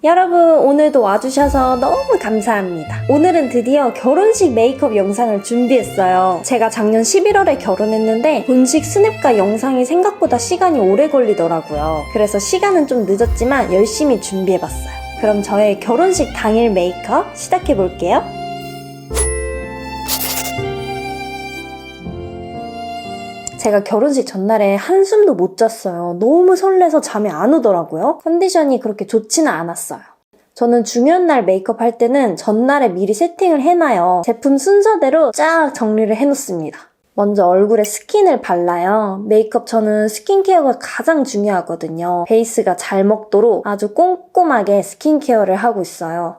여러분, 오늘도 와주셔서 너무 감사합니다. 오늘은 드디어 결혼식 메이크업 영상을 준비했어요. 제가 작년 11월에 결혼했는데 본식 스냅과 영상이 생각보다 시간이 오래 걸리더라고요. 그래서 시간은 좀 늦었지만 열심히 준비해봤어요. 그럼 저의 결혼식 당일 메이크업 시작해볼게요. 제가 결혼식 전날에 한숨도 못 잤어요. 너무 설레서 잠이 안 오더라고요. 컨디션이 그렇게 좋지는 않았어요. 저는 중요한 날 메이크업 할 때는 전날에 미리 세팅을 해놔요. 제품 순서대로 쫙 정리를 해놓습니다. 먼저 얼굴에 스킨을 발라요. 메이크업 저는 스킨케어가 가장 중요하거든요. 베이스가 잘 먹도록 아주 꼼꼼하게 스킨케어를 하고 있어요.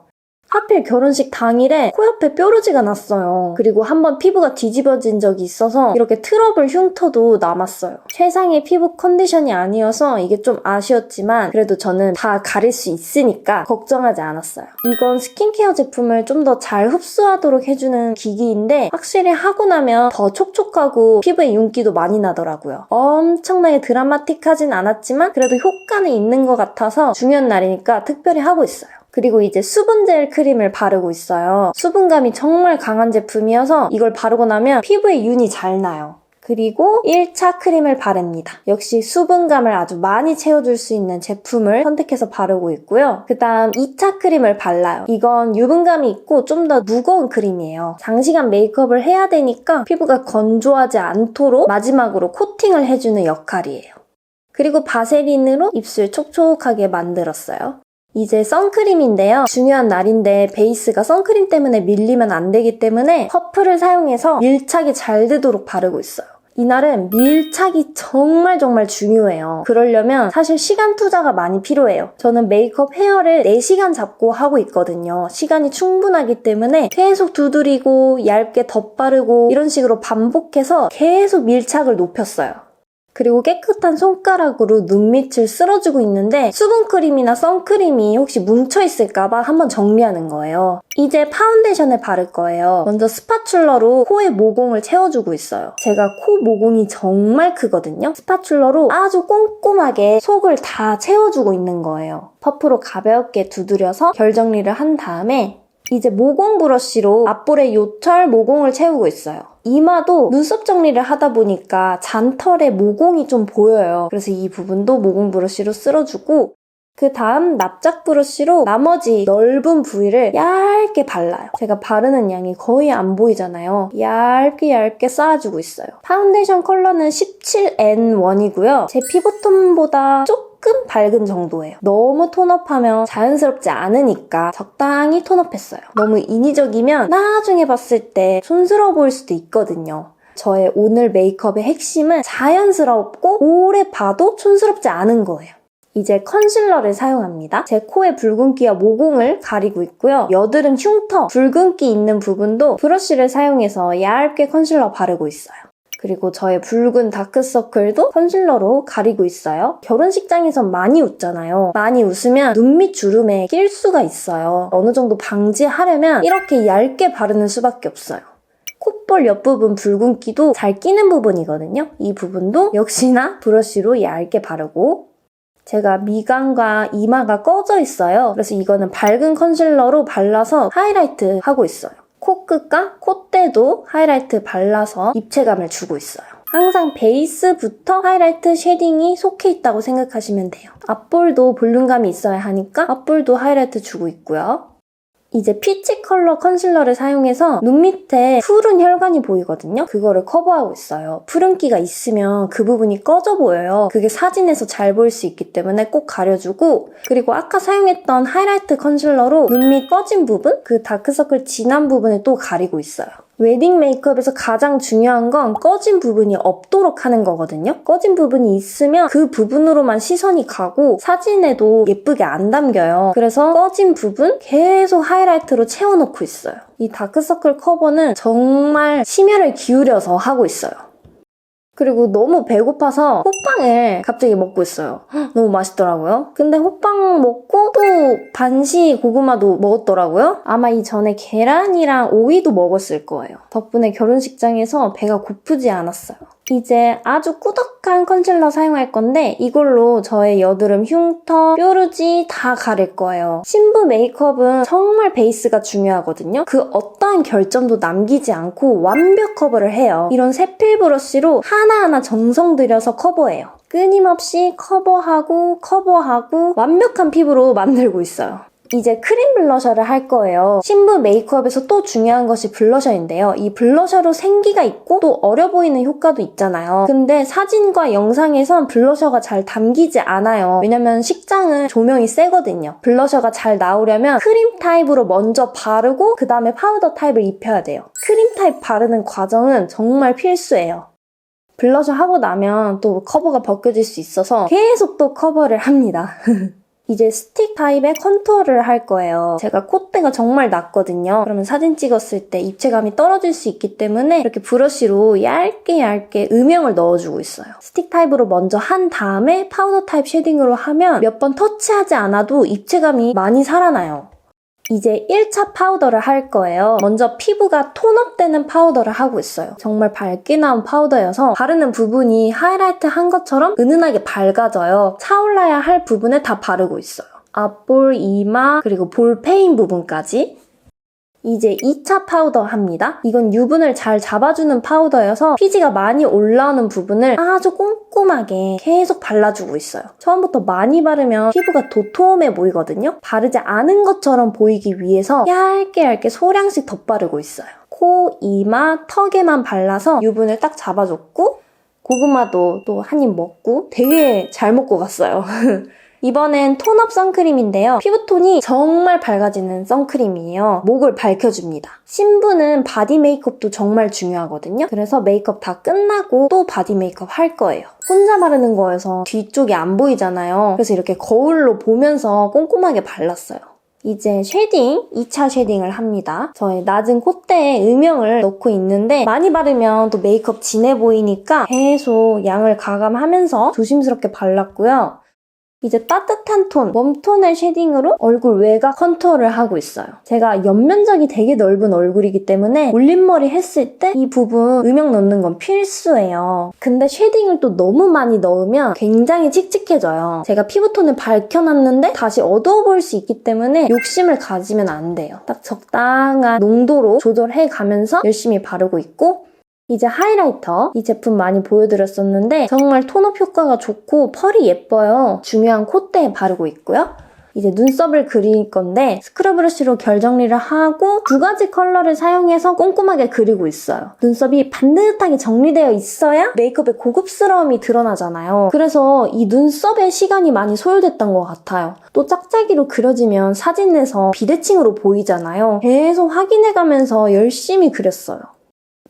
하필 결혼식 당일에 코 옆에 뾰루지가 났어요. 그리고 한번 피부가 뒤집어진 적이 있어서 이렇게 트러블 흉터도 남았어요. 최상의 피부 컨디션이 아니어서 이게 좀 아쉬웠지만 그래도 저는 다 가릴 수 있으니까 걱정하지 않았어요. 이건 스킨케어 제품을 좀 더 잘 흡수하도록 해주는 기기인데 확실히 하고 나면 더 촉촉하고 피부에 윤기도 많이 나더라고요. 엄청나게 드라마틱하진 않았지만 그래도 효과는 있는 것 같아서 중요한 날이니까 특별히 하고 있어요. 그리고 이제 수분 젤 크림을 바르고 있어요. 수분감이 정말 강한 제품이어서 이걸 바르고 나면 피부에 윤이 잘 나요. 그리고 1차 크림을 바릅니다. 역시 수분감을 아주 많이 채워줄 수 있는 제품을 선택해서 바르고 있고요. 그 다음 2차 크림을 발라요. 이건 유분감이 있고 좀 더 무거운 크림이에요. 장시간 메이크업을 해야 되니까 피부가 건조하지 않도록 마지막으로 코팅을 해주는 역할이에요. 그리고 바세린으로 입술 촉촉하게 만들었어요. 이제 선크림인데요. 중요한 날인데 베이스가 선크림 때문에 밀리면 안 되기 때문에 퍼프를 사용해서 밀착이 잘 되도록 바르고 있어요. 이날은 밀착이 정말 중요해요. 그러려면 사실 시간 투자가 많이 필요해요. 저는 메이크업 헤어를 4시간 잡고 하고 있거든요. 시간이 충분하기 때문에 계속 두드리고 얇게 덧바르고 이런 식으로 반복해서 계속 밀착을 높였어요. 그리고 깨끗한 손가락으로 눈밑을 쓸어주고 있는데 수분크림이나 선크림이 혹시 뭉쳐있을까봐 한번 정리하는 거예요. 이제 파운데이션을 바를 거예요. 먼저 스파츌러로 코의 모공을 채워주고 있어요. 제가 코 모공이 정말 크거든요. 스파츌러로 아주 꼼꼼하게 속을 다 채워주고 있는 거예요. 퍼프로 가볍게 두드려서 결 정리를 한 다음에 이제 모공 브러쉬로 앞볼의 요철 모공을 채우고 있어요. 이마도 눈썹 정리를 하다 보니까 잔털에 모공이 좀 보여요. 그래서 이 부분도 모공 브러쉬로 쓸어주고 그 다음 납작 브러쉬로 나머지 넓은 부위를 얇게 발라요. 제가 바르는 양이 거의 안 보이잖아요. 얇게 쌓아주고 있어요. 파운데이션 컬러는 17N1이고요. 제 피부톤보다 조금 밝은 정도예요. 너무 톤업하면 자연스럽지 않으니까 적당히 톤업했어요. 너무 인위적이면 나중에 봤을 때 촌스러워 보일 수도 있거든요. 저의 오늘 메이크업의 핵심은 자연스럽고 오래 봐도 촌스럽지 않은 거예요. 이제 컨실러를 사용합니다. 제 코의 붉은기와 모공을 가리고 있고요. 여드름 흉터, 붉은기 있는 부분도 브러쉬를 사용해서 얇게 컨실러 바르고 있어요. 그리고 저의 붉은 다크서클도 컨실러로 가리고 있어요. 결혼식장에선 많이 웃잖아요. 많이 웃으면 눈밑 주름에 낄 수가 있어요. 어느 정도 방지하려면 이렇게 얇게 바르는 수밖에 없어요. 콧볼 옆부분 붉은기도 잘 끼는 부분이거든요. 이 부분도 역시나 브러쉬로 얇게 바르고 제가 미간과 이마가 꺼져 있어요. 그래서 이거는 밝은 컨실러로 발라서 하이라이트 하고 있어요. 코끝과 콧대도 하이라이트 발라서 입체감을 주고 있어요. 항상 베이스부터 하이라이트 쉐딩이 속해 있다고 생각하시면 돼요. 앞볼도 볼륨감이 있어야 하니까 앞볼도 하이라이트 주고 있고요. 이제 피치 컬러 컨실러를 사용해서 눈 밑에 푸른 혈관이 보이거든요. 그거를 커버하고 있어요. 푸른기가 있으면 그 부분이 꺼져 보여요. 그게 사진에서 잘 보일 수 있기 때문에 꼭 가려주고 그리고 아까 사용했던 하이라이트 컨실러로 눈 밑 꺼진 부분, 그 다크서클 진한 부분을 또 가리고 있어요. 웨딩 메이크업에서 가장 중요한 건 꺼진 부분이 없도록 하는 거거든요. 꺼진 부분이 있으면 그 부분으로만 시선이 가고 사진에도 예쁘게 안 담겨요. 그래서 꺼진 부분 계속 하이라이트로 채워놓고 있어요. 이 다크서클 커버는 정말 심혈을 기울여서 하고 있어요. 그리고 너무 배고파서 호빵을 갑자기 먹고 있어요. 너무 맛있더라고요. 근데 호빵 먹고 또 간식 고구마도 먹었더라고요. 아마 이전에 계란이랑 오이도 먹었을 거예요. 덕분에 결혼식장에서 배가 고프지 않았어요. 이제 아주 꾸덕한 컨실러 사용할 건데 이걸로 저의 여드름 흉터, 뾰루지 다 가릴 거예요. 신부 메이크업은 정말 베이스가 중요하거든요. 그 어떠한 결점도 남기지 않고 완벽 커버를 해요. 이런 세필 브러쉬로 하나하나 정성 들여서 커버해요. 끊임없이 커버하고 완벽한 피부로 만들고 있어요. 이제 크림 블러셔를 할 거예요. 신부 메이크업에서 또 중요한 것이 블러셔인데요. 이 블러셔로 생기가 있고 또 어려 보이는 효과도 있잖아요. 근데 사진과 영상에선 블러셔가 잘 담기지 않아요. 왜냐면 식장은 조명이 세거든요. 블러셔가 잘 나오려면 크림 타입으로 먼저 바르고 그 다음에 파우더 타입을 입혀야 돼요. 크림 타입 바르는 과정은 정말 필수예요. 블러셔 하고 나면 또 커버가 벗겨질 수 있어서 계속 또 커버를 합니다. 이제 스틱 타입의 컨투어를 할 거예요. 제가 콧대가 정말 낮거든요. 그러면 사진 찍었을 때 입체감이 떨어질 수 있기 때문에 이렇게 브러쉬로 얇게 음영을 넣어주고 있어요. 스틱 타입으로 먼저 한 다음에 파우더 타입 쉐딩으로 하면 몇 번 터치하지 않아도 입체감이 많이 살아나요. 이제 1차 파우더를 할 거예요. 먼저 피부가 톤업되는 파우더를 하고 있어요. 정말 밝게 나온 파우더여서 바르는 부분이 하이라이트 한 것처럼 은은하게 밝아져요. 차올라야 할 부분에 다 바르고 있어요. 앞볼, 이마, 그리고 볼 페인 부분까지. 이제 2차 파우더 합니다. 이건 유분을 잘 잡아주는 파우더여서 피지가 많이 올라오는 부분을 아주 꼼꼼하게 계속 발라주고 있어요. 처음부터 많이 바르면 피부가 도톰해 보이거든요. 바르지 않은 것처럼 보이기 위해서 얇게 소량씩 덧바르고 있어요. 코, 이마, 턱에만 발라서 유분을 딱 잡아줬고 고구마도 또 한 입 먹고 되게 잘 먹고 갔어요. 이번엔 톤업 선크림인데요. 피부톤이 정말 밝아지는 선크림이에요. 목을 밝혀줍니다. 신부는 바디 메이크업도 정말 중요하거든요. 그래서 메이크업 다 끝나고 또 바디 메이크업 할 거예요. 혼자 바르는 거여서 뒤쪽이 안 보이잖아요. 그래서 이렇게 거울로 보면서 꼼꼼하게 발랐어요. 이제 쉐딩, 2차 쉐딩을 합니다. 저의 낮은 콧대에 음영을 넣고 있는데 많이 바르면 또 메이크업 진해 보이니까 계속 양을 가감하면서 조심스럽게 발랐고요. 이제 따뜻한 톤, 웜톤의 쉐딩으로 얼굴 외곽 컨투어를 하고 있어요. 제가 옆면적이 되게 넓은 얼굴이기 때문에 올림머리 했을 때 이 부분 음영 넣는 건 필수예요. 근데 쉐딩을 또 너무 많이 넣으면 굉장히 칙칙해져요. 제가 피부톤을 밝혀놨는데 다시 어두워 보일 수 있기 때문에 욕심을 가지면 안 돼요. 딱 적당한 농도로 조절해가면서 열심히 바르고 있고 이제 하이라이터, 이 제품 많이 보여드렸었는데 정말 톤업 효과가 좋고 펄이 예뻐요. 중요한 콧대에 바르고 있고요. 이제 눈썹을 그릴 건데 스크럽 브러쉬로 결 정리를 하고 2가지 컬러를 사용해서 꼼꼼하게 그리고 있어요. 눈썹이 반듯하게 정리되어 있어야 메이크업의 고급스러움이 드러나잖아요. 그래서 이 눈썹에 시간이 많이 소요됐던 것 같아요. 또 짝짝이로 그려지면 사진에서 비대칭으로 보이잖아요. 계속 확인해가면서 열심히 그렸어요.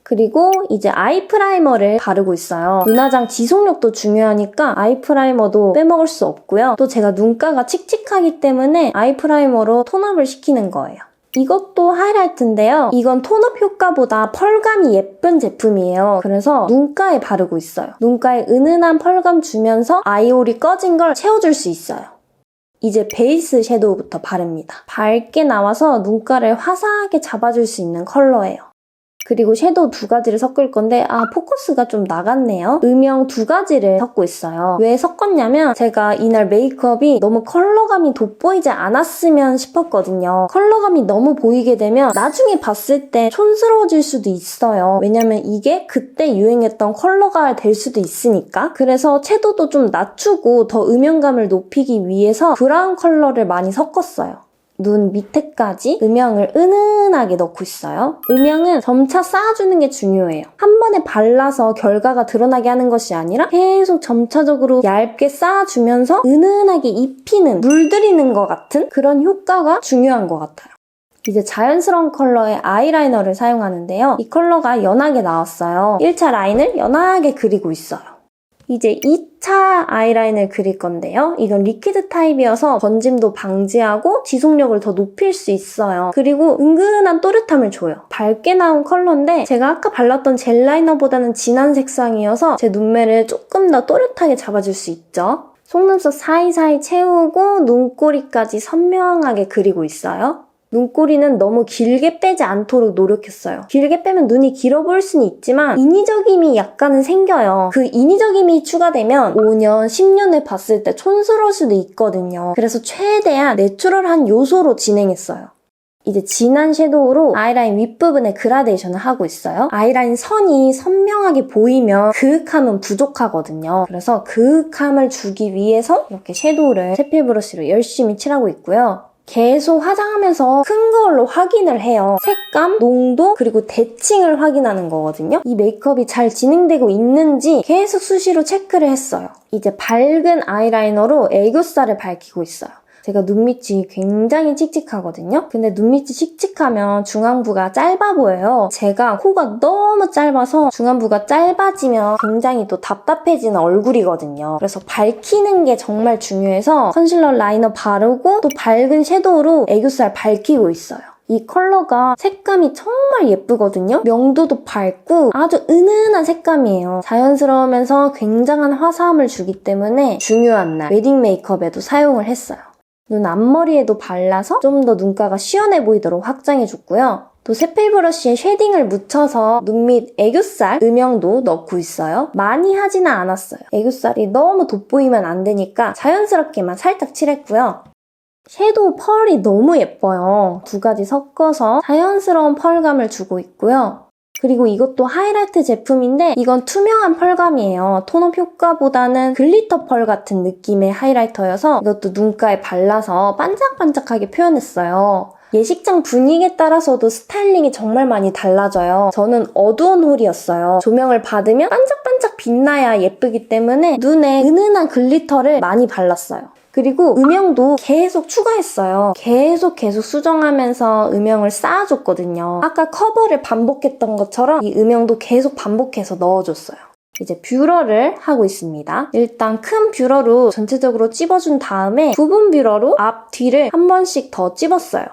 그리고 이제 아이 프라이머를 바르고 있어요. 눈화장 지속력도 중요하니까 아이 프라이머도 빼먹을 수 없고요. 또 제가 눈가가 칙칙하기 때문에 아이 프라이머로 톤업을 시키는 거예요. 이것도 하이라이트인데요. 이건 톤업 효과보다 펄감이 예쁜 제품이에요. 그래서 눈가에 바르고 있어요. 눈가에 은은한 펄감 주면서 아이홀이 꺼진 걸 채워줄 수 있어요. 이제 베이스 섀도우부터 바릅니다. 밝게 나와서 눈가를 화사하게 잡아줄 수 있는 컬러예요. 그리고 섀도우 2가지를 섞을 건데 포커스가 좀 나갔네요. 음영 2가지를 섞고 있어요. 왜 섞었냐면 제가 이날 메이크업이 너무 컬러감이 돋보이지 않았으면 싶었거든요. 컬러감이 너무 보이게 되면 나중에 봤을 때 촌스러워질 수도 있어요. 왜냐면 이게 그때 유행했던 컬러가 될 수도 있으니까. 그래서 채도도 좀 낮추고 더 음영감을 높이기 위해서 브라운 컬러를 많이 섞었어요. 눈 밑에까지 음영을 은은하게 넣고 있어요. 음영은 점차 쌓아주는 게 중요해요. 한 번에 발라서 결과가 드러나게 하는 것이 아니라 계속 점차적으로 얇게 쌓아주면서 은은하게 입히는, 물들이는 것 같은 그런 효과가 중요한 것 같아요. 이제 자연스러운 컬러의 아이라이너를 사용하는데요. 이 컬러가 연하게 나왔어요. 1차 라인을 연하게 그리고 있어요. 이제 2차 아이라인을 그릴 건데요. 이건 리퀴드 타입이어서 번짐도 방지하고 지속력을 더 높일 수 있어요. 그리고 은근한 또렷함을 줘요. 밝게 나온 컬러인데 제가 아까 발랐던 젤 라이너보다는 진한 색상이어서 제 눈매를 조금 더 또렷하게 잡아줄 수 있죠. 속눈썹 사이사이 채우고 눈꼬리까지 선명하게 그리고 있어요. 눈꼬리는 너무 길게 빼지 않도록 노력했어요. 길게 빼면 눈이 길어 보일 수는 있지만 인위적임이 약간은 생겨요. 그 인위적임이 추가되면 5년, 10년을 봤을 때 촌스러울 수도 있거든요. 그래서 최대한 내추럴한 요소로 진행했어요. 이제 진한 섀도우로 아이라인 윗부분에 그라데이션을 하고 있어요. 아이라인 선이 선명하게 보이면 그윽함은 부족하거든요. 그래서 그윽함을 주기 위해서 이렇게 섀도우를 채필 브러쉬로 열심히 칠하고 있고요. 계속 화장하면서 큰 거울로 확인을 해요. 색감, 농도, 그리고 대칭을 확인하는 거거든요. 이 메이크업이 잘 진행되고 있는지 계속 수시로 체크를 했어요. 이제 밝은 아이라이너로 애교살을 밝히고 있어요. 제가 눈밑이 굉장히 칙칙하거든요. 근데 눈밑이 칙칙하면 중안부가 짧아 보여요. 제가 코가 너무 짧아서 중안부가 짧아지면 굉장히 또 답답해지는 얼굴이거든요. 그래서 밝히는 게 정말 중요해서 컨실러 라이너 바르고 또 밝은 섀도우로 애교살 밝히고 있어요. 이 컬러가 색감이 정말 예쁘거든요. 명도도 밝고 아주 은은한 색감이에요. 자연스러우면서 굉장한 화사함을 주기 때문에 중요한 날 웨딩 메이크업에도 사용을 했어요. 눈 앞머리에도 발라서 좀 더 눈가가 시원해 보이도록 확장해줬고요. 또 새필 브러쉬에 쉐딩을 묻혀서 눈 밑 애교살 음영도 넣고 있어요. 많이 하지는 않았어요. 애교살이 너무 돋보이면 안 되니까 자연스럽게만 살짝 칠했고요. 섀도우 펄이 너무 예뻐요. 두 가지 섞어서 자연스러운 펄감을 주고 있고요. 그리고 이것도 하이라이트 제품인데 이건 투명한 펄감이에요. 톤업 효과보다는 글리터 펄 같은 느낌의 하이라이터여서 이것도 눈가에 발라서 반짝반짝하게 표현했어요. 예식장 분위기에 따라서도 스타일링이 정말 많이 달라져요. 저는 어두운 홀이었어요. 조명을 받으면 반짝반짝 빛나야 예쁘기 때문에 눈에 은은한 글리터를 많이 발랐어요. 그리고 음영도 계속 추가했어요. 계속 수정하면서 음영을 쌓아줬거든요. 아까 커버를 반복했던 것처럼 이 음영도 계속 반복해서 넣어줬어요. 이제 뷰러를 하고 있습니다. 일단 큰 뷰러로 전체적으로 찝어준 다음에 부분 뷰러로 앞, 뒤를 한 번씩 더 찝었어요.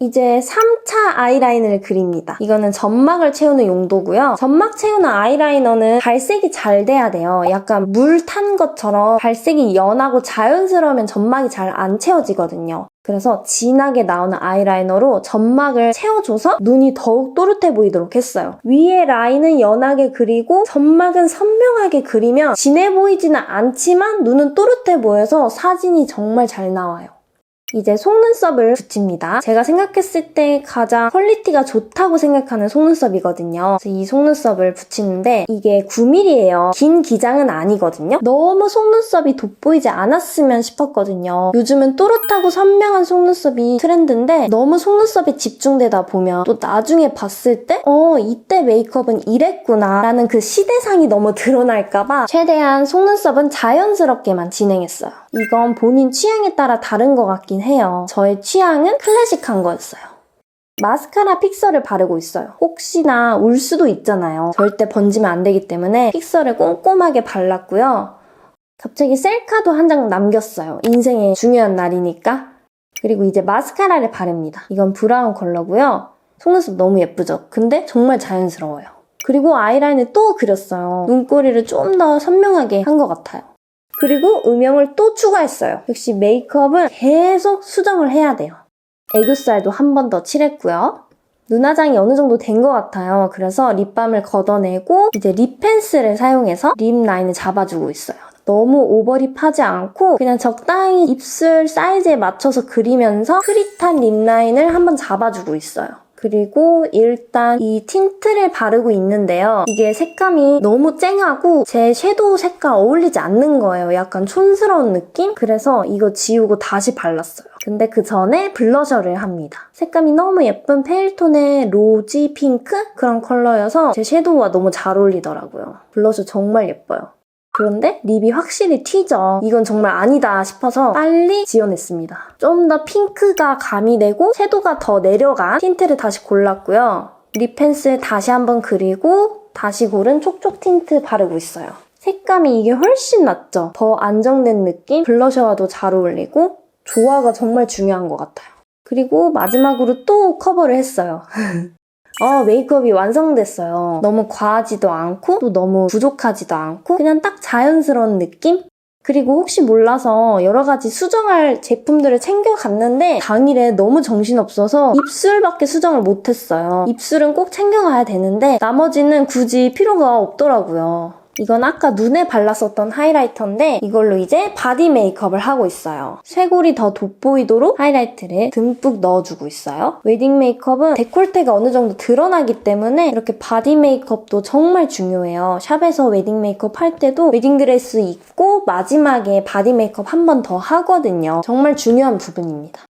이제 3차 아이라인을 그립니다. 이거는 점막을 채우는 용도고요. 점막 채우는 아이라이너는 발색이 잘 돼야 돼요. 약간 물 탄 것처럼 발색이 연하고 자연스러우면 점막이 잘 안 채워지거든요. 그래서 진하게 나오는 아이라이너로 점막을 채워줘서 눈이 더욱 또렷해 보이도록 했어요. 위에 라인은 연하게 그리고 점막은 선명하게 그리면 진해 보이지는 않지만 눈은 또렷해 보여서 사진이 정말 잘 나와요. 이제 속눈썹을 붙입니다. 제가 생각했을 때 가장 퀄리티가 좋다고 생각하는 속눈썹이거든요. 그래서 이 속눈썹을 붙이는데 이게 9mm예요. 긴 기장은 아니거든요. 너무 속눈썹이 돋보이지 않았으면 싶었거든요. 요즘은 또렷하고 선명한 속눈썹이 트렌드인데 너무 속눈썹에 집중되다 보면 또 나중에 봤을 때 이때 메이크업은 이랬구나 라는 그 시대상이 너무 드러날까봐 최대한 속눈썹은 자연스럽게만 진행했어요. 이건 본인 취향에 따라 다른 것 같긴 해요. 저의 취향은 클래식한 거였어요. 마스카라 픽서를 바르고 있어요. 혹시나 울 수도 있잖아요. 절대 번지면 안 되기 때문에 픽서를 꼼꼼하게 발랐고요. 갑자기 셀카도 한 장 남겼어요. 인생의 중요한 날이니까. 그리고 이제 마스카라를 바릅니다. 이건 브라운 컬러고요. 속눈썹 너무 예쁘죠? 근데 정말 자연스러워요. 그리고 아이라인을 또 그렸어요. 눈꼬리를 좀 더 선명하게 한 것 같아요. 그리고 음영을 또 추가했어요. 역시 메이크업은 계속 수정을 해야 돼요. 애교살도 한 번 더 칠했고요. 눈화장이 어느 정도 된 것 같아요. 그래서 립밤을 걷어내고 이제 립 펜슬을 사용해서 립 라인을 잡아주고 있어요. 너무 오버립하지 않고 그냥 적당히 입술 사이즈에 맞춰서 그리면서 흐릿한 립 라인을 한번 잡아주고 있어요. 그리고 일단 이 틴트를 바르고 있는데요. 이게 색감이 너무 쨍하고 제 섀도우 색깔 어울리지 않는 거예요. 약간 촌스러운 느낌? 그래서 이거 지우고 다시 발랐어요. 근데 그 전에 블러셔를 합니다. 색감이 너무 예쁜 페일톤의 로지 핑크? 그런 컬러여서 제 섀도우와 너무 잘 어울리더라고요. 블러셔 정말 예뻐요. 그런데 립이 확실히 튀죠. 이건 정말 아니다 싶어서 빨리 지워냈습니다. 좀 더 핑크가 가미되고 섀도우가 더 내려간 틴트를 다시 골랐고요. 립 펜슬 다시 한번 그리고 다시 고른 촉촉 틴트 바르고 있어요. 색감이 이게 훨씬 낫죠? 더 안정된 느낌? 블러셔와도 잘 어울리고 조화가 정말 중요한 것 같아요. 그리고 마지막으로 또 커버를 했어요. 메이크업이 완성됐어요. 너무 과하지도 않고 또 너무 부족하지도 않고 그냥 딱 자연스러운 느낌? 그리고 혹시 몰라서 여러 가지 수정할 제품들을 챙겨갔는데 당일에 너무 정신없어서 입술밖에 수정을 못했어요. 입술은 꼭 챙겨가야 되는데 나머지는 굳이 필요가 없더라고요. 이건 아까 눈에 발랐었던 하이라이터인데 이걸로 이제 바디 메이크업을 하고 있어요. 쇄골이 더 돋보이도록 하이라이트를 듬뿍 넣어주고 있어요. 웨딩 메이크업은 데콜테가 어느 정도 드러나기 때문에 이렇게 바디 메이크업도 정말 중요해요. 샵에서 웨딩 메이크업 할 때도 웨딩드레스 입고 마지막에 바디 메이크업 한 번 더 하거든요. 정말 중요한 부분입니다.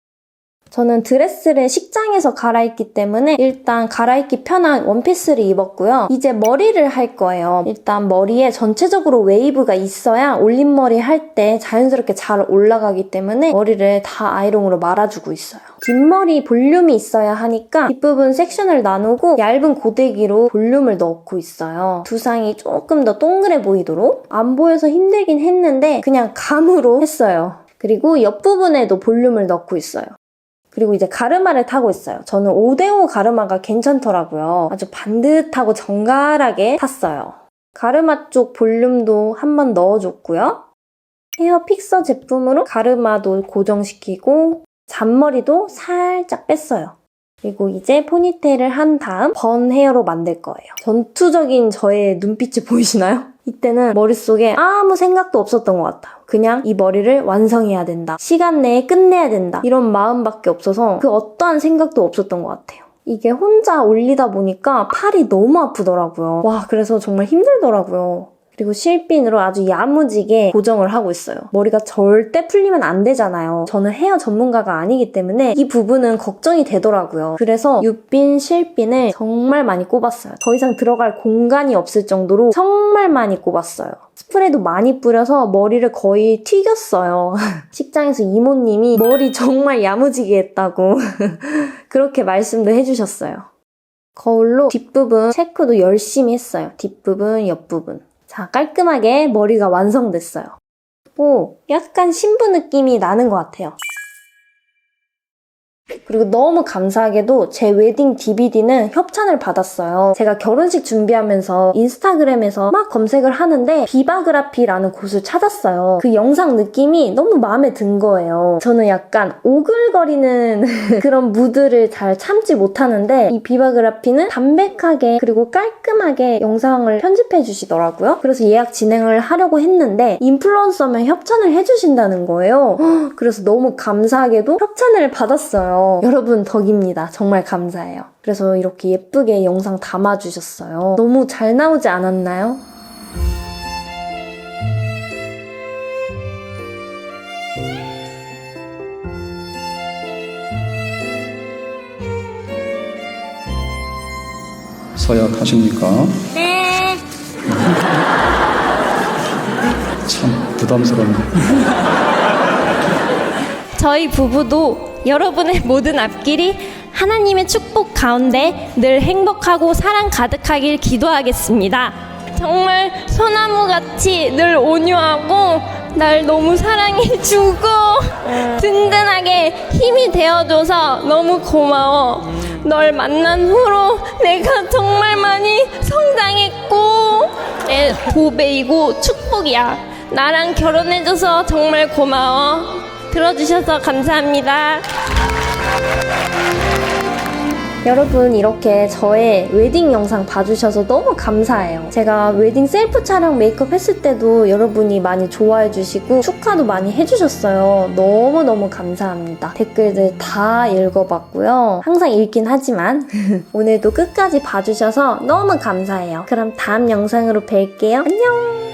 저는 드레스를 식장에서 갈아입기 때문에 일단 갈아입기 편한 원피스를 입었고요. 이제 머리를 할 거예요. 일단 머리에 전체적으로 웨이브가 있어야 올림머리 할 때 자연스럽게 잘 올라가기 때문에 머리를 다 아이롱으로 말아주고 있어요. 뒷머리 볼륨이 있어야 하니까 뒷부분 섹션을 나누고 얇은 고데기로 볼륨을 넣고 있어요. 두상이 조금 더 동그래 보이도록. 안 보여서 힘들긴 했는데 그냥 감으로 했어요. 그리고 옆부분에도 볼륨을 넣고 있어요. 그리고 이제 가르마를 타고 있어요. 저는 5대5 가르마가 괜찮더라고요. 아주 반듯하고 정갈하게 탔어요. 가르마 쪽 볼륨도 한번 넣어줬고요. 헤어 픽서 제품으로 가르마도 고정시키고 잔머리도 살짝 뺐어요. 그리고 이제 포니테일을 한 다음 번 헤어로 만들 거예요. 전투적인 저의 눈빛이 보이시나요? 이때는 머릿속에 아무 생각도 없었던 것 같아요. 그냥 이 머리를 완성해야 된다. 시간 내에 끝내야 된다. 이런 마음밖에 없어서 그 어떠한 생각도 없었던 것 같아요. 이게 혼자 올리다 보니까 팔이 너무 아프더라고요. 와, 그래서 정말 힘들더라고요. 그리고 실핀으로 아주 야무지게 고정을 하고 있어요. 머리가 절대 풀리면 안 되잖아요. 저는 헤어 전문가가 아니기 때문에 이 부분은 걱정이 되더라고요. 그래서 유핀, 실핀을 정말 많이 꼽았어요. 더 이상 들어갈 공간이 없을 정도로 정말 많이 꼽았어요. 스프레이도 많이 뿌려서 머리를 거의 튀겼어요. 식장에서 이모님이 머리 정말 야무지게 했다고 그렇게 말씀도 해주셨어요. 거울로 뒷부분 체크도 열심히 했어요. 뒷부분, 옆부분. 자, 깔끔하게 머리가 완성됐어요. 오, 약간 신부 느낌이 나는 것 같아요. 그리고 너무 감사하게도 제 웨딩 DVD는 협찬을 받았어요. 제가 결혼식 준비하면서 인스타그램에서 막 검색을 하는데 비바그라피라는 곳을 찾았어요. 그 영상 느낌이 너무 마음에 든 거예요. 저는 약간 오글거리는 그런 무드를 잘 참지 못하는데 이 비바그라피는 담백하게 그리고 깔끔하게 영상을 편집해 주시더라고요. 그래서 예약 진행을 하려고 했는데 인플루언서면 협찬을 해주신다는 거예요. 그래서 너무 감사하게도 협찬을 받았어요. 여러분 덕입니다. 정말 감사해요. 그래서 이렇게 예쁘게 영상 담아주셨어요. 너무 잘 나오지 않았나요? 서약하십니까? 네. 참 부담스럽네. 저희 부부도 여러분의 모든 앞길이 하나님의 축복 가운데 늘 행복하고 사랑 가득하길 기도하겠습니다. 정말 소나무같이 늘 온유하고 날 너무 사랑해주고 든든하게 힘이 되어줘서 너무 고마워. 널 만난 후로 내가 정말 많이 성장했고 내 보배이고 축복이야. 나랑 결혼해줘서 정말 고마워. 들어주셔서 감사합니다. 여러분 이렇게 저의 웨딩 영상 봐주셔서 너무 감사해요. 제가 웨딩 셀프 촬영 메이크업 했을 때도 여러분이 많이 좋아해 주시고 축하도 많이 해주셨어요. 너무너무 감사합니다. 댓글들 다 읽어봤고요. 항상 읽긴 하지만 오늘도 끝까지 봐주셔서 너무 감사해요. 그럼 다음 영상으로 뵐게요. 안녕!